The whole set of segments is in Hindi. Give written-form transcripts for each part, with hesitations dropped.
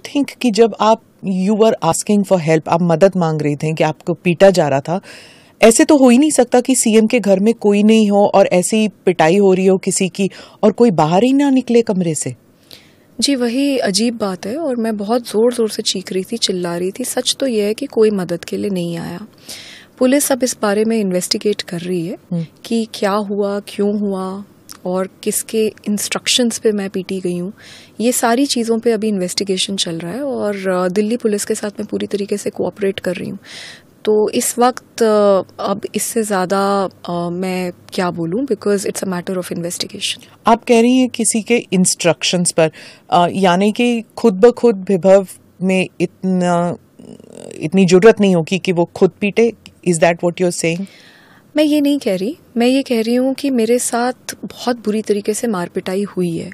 थिंक कि जब आप you were asking for help, आप मदद मांग रही थे कि आपको पीटा जा रहा था, ऐसे तो हो ही नहीं सकता कि सीएम के घर में कोई नहीं हो और ऐसी पिटाई हो रही हो किसी की और कोई बाहर ही ना निकले कमरे से। जी वही अजीब बात है, और मैं बहुत ज़ोर ज़ोर से चीख रही थी, चिल्ला रही थी। सच तो यह है कि कोई मदद के लिए नहीं आया। पुलिस अब इस बारे में इन्वेस्टिगेट कर रही है कि क्या हुआ, क्यों हुआ और किसके इंस्ट्रक्शंस पे मैं पीटी गई हूँ। ये सारी चीज़ों पे अभी इन्वेस्टिगेशन चल रहा है और दिल्ली पुलिस के साथ मैं पूरी तरीके से कोऑपरेट कर रही हूँ। तो इस वक्त अब इससे ज़्यादा मैं क्या बोलूँ, because it's a matter of investigation. आप कह रही हैं किसी के इंस्ट्रक्शंस पर, यानी कि खुद ब खुद विभव में इतनी जरूरत नहीं होगी कि वो खुद पीटे। Is that what you are saying? मैं ये नहीं कह रही, मैं ये कह रही हूँ कि मेरे साथ बहुत बुरी तरीके से मार पिटाई हुई है।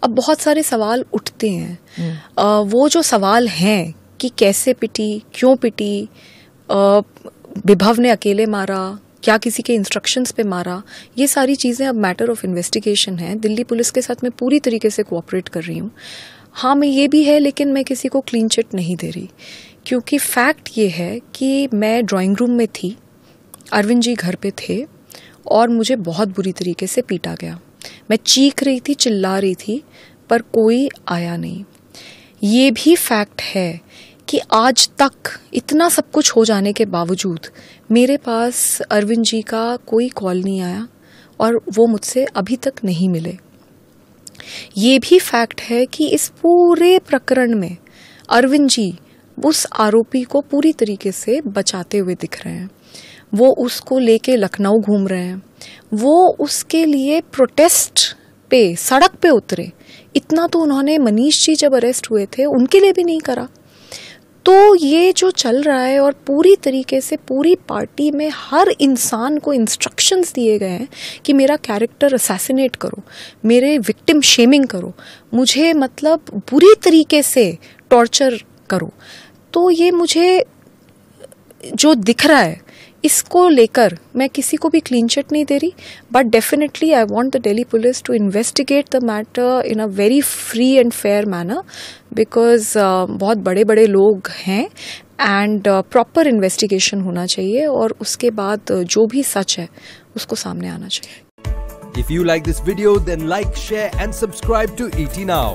अब बहुत सारे सवाल उठते हैं। वो जो सवाल हैं कि कैसे पिटी, क्यों पिटी, विभव ने अकेले मारा, क्या किसी के इंस्ट्रक्शंस पे मारा, ये सारी चीज़ें अब मैटर ऑफ इन्वेस्टिगेशन है। दिल्ली पुलिस के साथ मैं पूरी तरीके से कोऑपरेट कर रही हूँ। हाँ, मैं ये भी है, लेकिन मैं किसी को क्लीन चिट नहीं दे रही, क्योंकि फैक्ट ये है कि मैं ड्राइंग रूम में थी, अरविंद जी घर पे थे और मुझे बहुत बुरी तरीके से पीटा गया। मैं चीख रही थी, चिल्ला रही थी, पर कोई आया नहीं। ये भी फैक्ट है कि आज तक इतना सब कुछ हो जाने के बावजूद मेरे पास अरविंद जी का कोई कॉल नहीं आया और वो मुझसे अभी तक नहीं मिले। ये भी फैक्ट है कि इस पूरे प्रकरण में अरविंद जी उस आरोपी को पूरी तरीके से बचाते हुए दिख रहे हैं। वो उसको लेके लखनऊ घूम रहे हैं, वो उसके लिए प्रोटेस्ट पे सड़क पे उतरे। इतना तो उन्होंने मनीष जी जब अरेस्ट हुए थे उनके लिए भी नहीं करा। तो ये जो चल रहा है और पूरी तरीके से पूरी पार्टी में हर इंसान को इंस्ट्रक्शंस दिए गए हैं कि मेरा कैरेक्टर असैसिनेट करो, मेरे विक्टिम शेमिंग करो, मुझे मतलब बुरी तरीके से टॉर्चर करो। तो ये मुझे जो दिख रहा है, इसको लेकर मैं किसी को भी क्लीन चिट नहीं दे रही, but definitely I want the Delhi police to investigate the matter in a very free and fair manner, because बहुत बड़े बड़े लोग हैं एंड प्रॉपर इन्वेस्टिगेशन होना चाहिए और उसके बाद जो भी सच है उसको सामने आना चाहिए। If you like this video, then like, share and subscribe to ET Now.